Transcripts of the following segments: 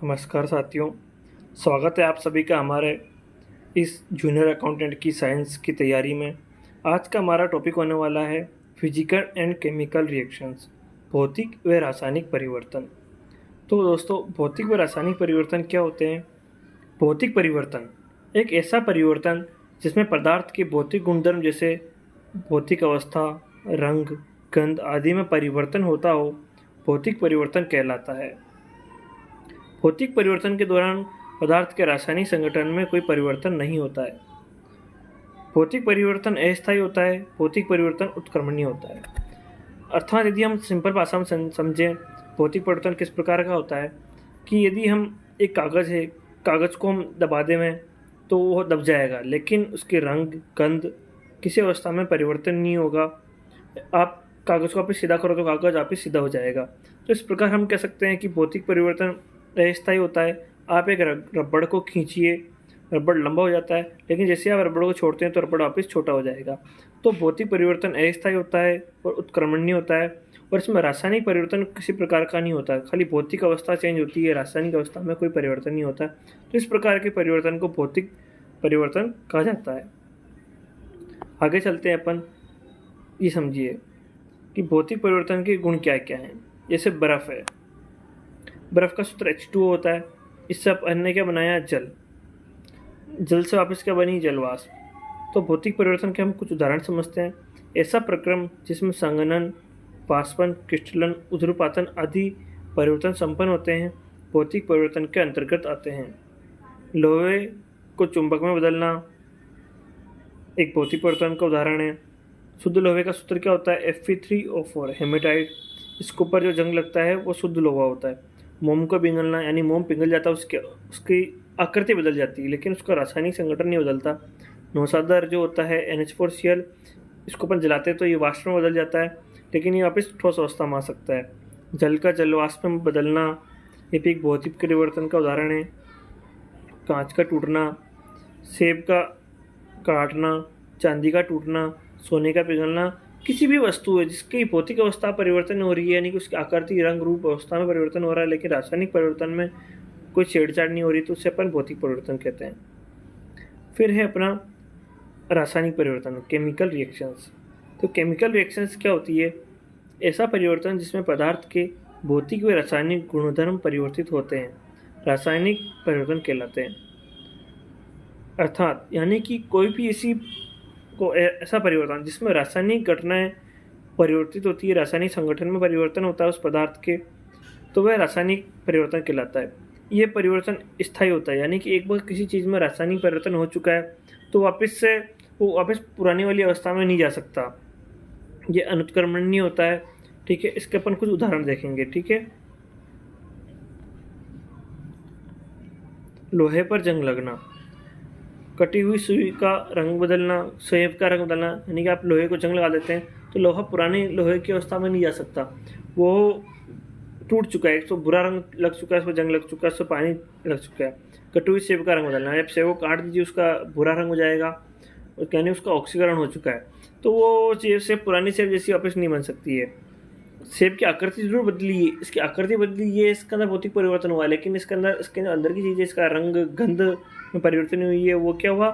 नमस्कार साथियों, स्वागत है आप सभी का हमारे इस जूनियर अकाउंटेंट की साइंस की तैयारी में। आज का हमारा टॉपिक होने वाला है फिजिकल एंड केमिकल रिएक्शंस, भौतिक व रासायनिक परिवर्तन। तो दोस्तों, भौतिक व रासायनिक परिवर्तन क्या होते हैं? भौतिक परिवर्तन एक ऐसा परिवर्तन जिसमें पदार्थ के भौतिक गुणधर्म जैसे भौतिक अवस्था, रंग, गंध आदि में परिवर्तन होता हो, भौतिक परिवर्तन कहलाता है। भौतिक परिवर्तन के दौरान पदार्थ के रासायनिक संगठन में कोई परिवर्तन नहीं होता है। भौतिक परिवर्तन अस्थायी होता है, भौतिक परिवर्तन उत्क्रमणीय होता है। अर्थात यदि हम सिंपल भाषा में समझें, भौतिक परिवर्तन किस प्रकार का होता है कि यदि हम एक कागज़ है, कागज़ को हम दबा दें तो वो दब जाएगा, लेकिन उसके रंग, गंध किसी अवस्था में परिवर्तन नहीं होगा। आप कागज़ को वापस सीधा करो तो कागज़ वापस सीधा हो जाएगा। तो इस प्रकार हम कह सकते हैं कि भौतिक परिवर्तन अस्थायी होता है। आप एक रबड़ को खींचिए, रबड़ लंबा हो जाता है, लेकिन जैसे आप रबड़ को छोड़ते हैं तो रबड़ वापस छोटा हो जाएगा। तो भौतिक परिवर्तन अस्थायी होता है और उत्क्रमणीय होता है, और इसमें रासायनिक परिवर्तन किसी प्रकार का नहीं होता है। खाली भौतिक अवस्था चेंज होती है, रासायनिक अवस्था में कोई परिवर्तन नहीं होता। तो इस प्रकार के परिवर्तन को भौतिक परिवर्तन कहा जाता है। आगे चलते हैं अपन, ये समझिए कि भौतिक परिवर्तन के गुण क्या क्या हैं। जैसे बर्फ़ है, बर्फ़ का सूत्र H2O होता है। इससे अपन ने क्या बनाया? जल। जल से वापस क्या बनी? जलवाष्प। तो भौतिक परिवर्तन के हम कुछ उदाहरण समझते हैं। ऐसा प्रक्रम जिसमें संघनन, वाष्पन, क्रिस्टलन, ऊर्ध्वपातन आदि परिवर्तन संपन्न होते हैं, भौतिक परिवर्तन के अंतर्गत आते हैं। लोहे को चुंबक में बदलना एक भौतिक परिवर्तन का उदाहरण है। शुद्ध लोहे का सूत्र क्या होता है? Fe3O4 haematite. इसके ऊपर जो जंग लगता है वो शुद्ध लोहा होता है। मोम को पिघलना, यानी मोम पिघल जाता है, उसकी आकृति बदल जाती है, लेकिन उसका रासायनिक संगठन नहीं बदलता। नौसादर जो होता है NH4Cl, इसको अपन जलाते हैं तो ये वाष्प में बदल जाता है, लेकिन ये वापस ठोस अवस्था में आ सकता है। जल का जलवाष्प में बदलना ये भी एक भौतिक परिवर्तन का उदाहरण है। कांच का टूटना, सेब का काटना, चांदी का टूटना, सोने का पिघलना, किसी भी वस्तु है जिसकी भौतिक अवस्था परिवर्तन हो रही है, यानी कि उसकी आकृति, रंग, रूप, अवस्था में परिवर्तन हो रहा है, लेकिन रासायनिक परिवर्तन में कोई छेड़छाड़ नहीं हो रही, तो उससे अपन भौतिक परिवर्तन कहते हैं। फिर है अपना रासायनिक परिवर्तन, केमिकल रिएक्शंस। तो केमिकल रिएक्शंस क्या होती है? ऐसा परिवर्तन जिसमें पदार्थ के भौतिक व रासायनिक गुणधर्म परिवर्तित होते हैं, रासायनिक परिवर्तन कहलाते हैं। अर्थात यानी कि कोई भी ऐसा परिवर्तन जिसमें रासायनिक घटनाएं परिवर्तित होती है, रासायनिक संगठन में परिवर्तन होता है उस पदार्थ के, तो वह रासायनिक परिवर्तन कहलाता है। ये परिवर्तन स्थायी होता है, यानी कि एक बार किसी चीज़ में रासायनिक परिवर्तन हो चुका है तो वो वापस पुरानी वाली अवस्था में नहीं जा सकता। ये अनुत्क्रमणीय होता है। ठीक है, इसके अपन कुछ उदाहरण देखेंगे। ठीक है, लोहे पर जंग लगना, कटी हुई सुई का रंग बदलना, सेब का रंग बदलना, यानी कि आप लोहे को जंग लगा देते हैं तो लोहा पुरानी लोहे की अवस्था में नहीं जा सकता, वो टूट चुका है, तो बुरा रंग लग चुका है, उसमें जंग लग चुका है, उसमें पानी लग चुका है। कटी हुई सेब का रंग बदलना, जब सेब को काट दीजिए उसका भूरा रंग हो जाएगा, यानी उसका ऑक्सीकरण हो चुका है, तो वो सेब पुरानी सेब जैसी वापस नहीं बन सकती है। सेब की आकृति जरूर बदली है, इसकी आकृति बदली है, इसके अंदर भौतिक परिवर्तन हुआ, लेकिन इसके अंदर की चीज़ें, इसका रंग, गंध में परिवर्तन हुई है, वो क्या हुआ?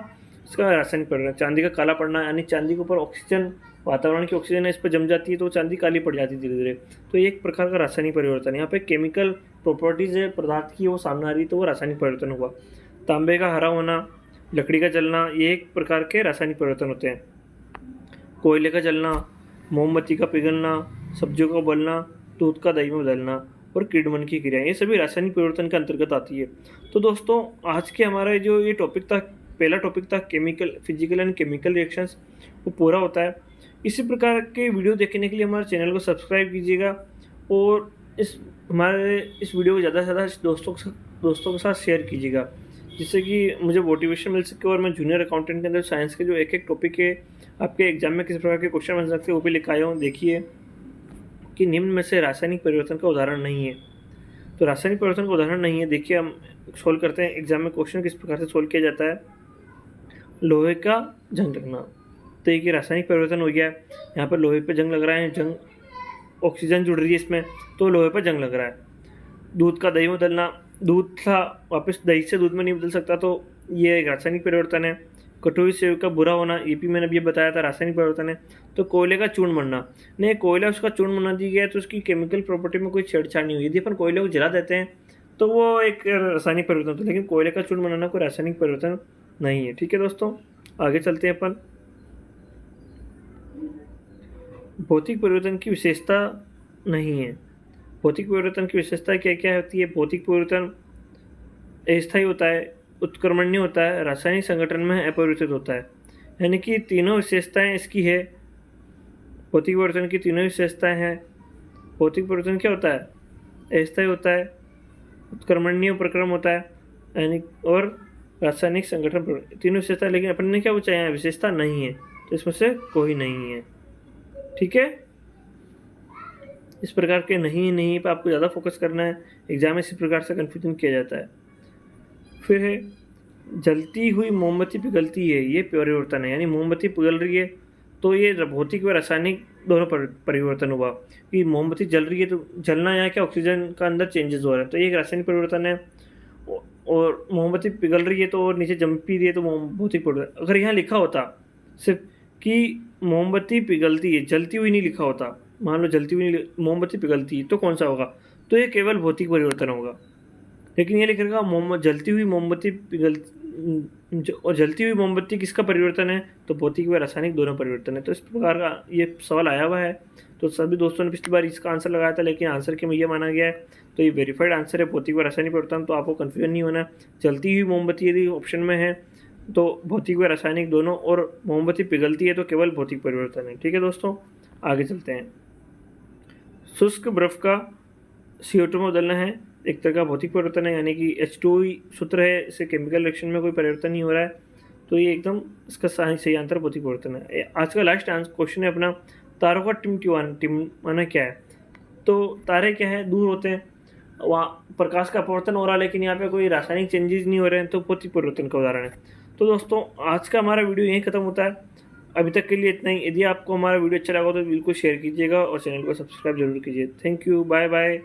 इसका रासायनिक परिवर्तन। चांदी का काला पड़ना, यानी चांदी के ऊपर ऑक्सीजन, वातावरण की ऑक्सीजन इस पर जम जाती है तो चांदी काली पड़ जाती है धीरे धीरे, तो ये एक प्रकार का रासायनिक परिवर्तन है। यहाँ पे केमिकल प्रॉपर्टीज है पदार्थ की वो सामने आ रही, तो वो रासायनिक परिवर्तन हुआ। तांबे का हरा होना, लकड़ी का जलना, ये एक प्रकार के रासायनिक परिवर्तन होते हैं। कोयले का जलना, मोमबत्ती का पिघलना, सब्जियों का उबलना, दूध का दही में बदलना और किण्वन की क्रिया, ये सभी रासायनिक परिवर्तन के अंतर्गत आती है। तो दोस्तों, आज के हमारा जो ये टॉपिक था, पहला टॉपिक था फिजिकल एंड केमिकल रिएक्शंस, वो पूरा होता है। इसी प्रकार के वीडियो देखने के लिए हमारे चैनल को सब्सक्राइब कीजिएगा और हमारे इस वीडियो को ज़्यादा से ज़्यादा दोस्तों के साथ शेयर कीजिएगा, जिससे कि मुझे मोटिवेशन मिल सके और मैं जूनियर अकाउंटेंट के अंदर साइंस के जो एक एक टॉपिक है, आपके एग्जाम में किस प्रकार के क्वेश्चन बन सकते हैं, वो भी लिखा आया हूँ। देखिए कि निम्न में से रासायनिक परिवर्तन का उदाहरण नहीं है। तो रासायनिक परिवर्तन का उदाहरण नहीं है, देखिए हम सोल्व करते हैं। एग्जाम में क्वेश्चन किस प्रकार से सोल्व किया जाता है। लोहे का जंग लगना, तो ये रासायनिक परिवर्तन हो गया है। यहाँ पर लोहे पर जंग लग रहा है, जंग ऑक्सीजन जुड़ रही है इसमें, तो लोहे पर जंग लग रहा है। दूध का दही में बदलना, दूध था वापस दही से दूध में नहीं बदल सकता, तो ये एक रासायनिक परिवर्तन है। कटोरी सेव का बुरा होना, ये भी मैंने अभी बताया था, रासायनिक परिवर्तन है। तो कोयले का चूर्ण बनना, नहीं कोयला उसका चूर्ण बना दिया गया है तो उसकी केमिकल प्रॉपर्टी में कोई छेड़छाड़ नहीं हुई। यदि अपन कोयले को जला देते हैं तो वो एक रासायनिक परिवर्तन होता है, लेकिन कोयले का चूर्ण बनाना कोई रासायनिक परिवर्तन नहीं है। ठीक है दोस्तों, आगे चलते हैं अपन। भौतिक परिवर्तन की विशेषता नहीं है। भौतिक परिवर्तन की विशेषता क्या क्या होती है? भौतिक परिवर्तन अस्थायी होता है, उत्क्रमणीय होता है, रासायनिक संगठन में अपरिवर्तित होता है। यानी कि तीनों विशेषताएं इसकी है। भौतिक परिवर्तन की तीनों विशेषताएं हैं। भौतिक परिवर्तन क्या होता है? अस्थायी होता है, उत्क्रमणीय प्रक्रम होता है, यानी और रासायनिक संगठन तीनों विशेषता। लेकिन अपन ने क्या पूछा है? विशेषता नहीं है, तो इसमें से कोई नहीं है। ठीक है, इस प्रकार के नहीं पर आपको ज़्यादा फोकस करना है। एग्जाम में इसी प्रकार से कन्फ्यूजन किया जाता है। फिर है जलती हुई मोमबत्ती पिघलती है, ये परिवर्तन है। यानी मोमबत्ती पिघल रही है तो ये भौतिक व रासायनिक दोनों परिवर्तन हुआ कि मोमबत्ती जल रही है तो जलना यहाँ क्या, ऑक्सीजन का अंदर चेंजेस हो रहा है, तो ये एक रासायनिक परिवर्तन है। और मोमबत्ती पिघल रही है तो और नीचे जम भी रही है तो भौतिक परिवर्तन। अगर यहाँ लिखा होता सिर्फ कि मोमबत्ती पिघलती है, जलती हुई नहीं लिखा होता, मान लो जलती हुई मोमबत्ती पिघलती है, तो कौन सा होगा? तो ये केवल भौतिक परिवर्तन होगा। लेकिन ये लिख रखा जलती हुई मोमबत्ती और जलती हुई मोमबत्ती किसका परिवर्तन है? तो भौतिक व रासायनिक दोनों परिवर्तन है। तो इस प्रकार का ये सवाल आया हुआ है। तो सभी दोस्तों ने पिछली बार इसका आंसर लगाया था, लेकिन आंसर के में ये माना गया है, तो ये वेरीफाइड आंसर है भौतिक व रासायनिक परिवर्तन। तो आपको कन्फ्यूजन नहीं होना। जलती हुई मोमबत्ती यदि ऑप्शन में है तो भौतिक व रासायनिक दोनों, और मोमबत्ती पिघलती है तो केवल भौतिक परिवर्तन है। ठीक है दोस्तों, आगे चलते हैं। शुष्क बर्फ का CO2 में बदलना है, एक तरह का भौतिक परिवर्तन है। यानी कि H2O सूत्र है, इसे केमिकल रिएक्शन में कोई परिवर्तन नहीं हो रहा है, तो ये एकदम इसका सही आंसर भौतिक परिवर्तन है। आज का लास्ट क्वेश्चन है अपना, तारों का टिमटिमाना क्या है? तो तारे क्या है? दूर होते हैं, वहाँ प्रकाश का अपवर्तन हो रहा है, लेकिन यहाँ पे कोई रासायनिक चेंजेस नहीं हो रहे हैं, तो भौतिक परिवर्तन का उदाहरण है। तो दोस्तों आज का हमारा वीडियो यहीं खत्म होता है। अभी तक के लिए इतना ही। यदि आपको हमारा वीडियो अच्छा लगा तो बिल्कुल शेयर कीजिएगा और चैनल को सब्सक्राइब जरूर कीजिए। Thank you, bye bye.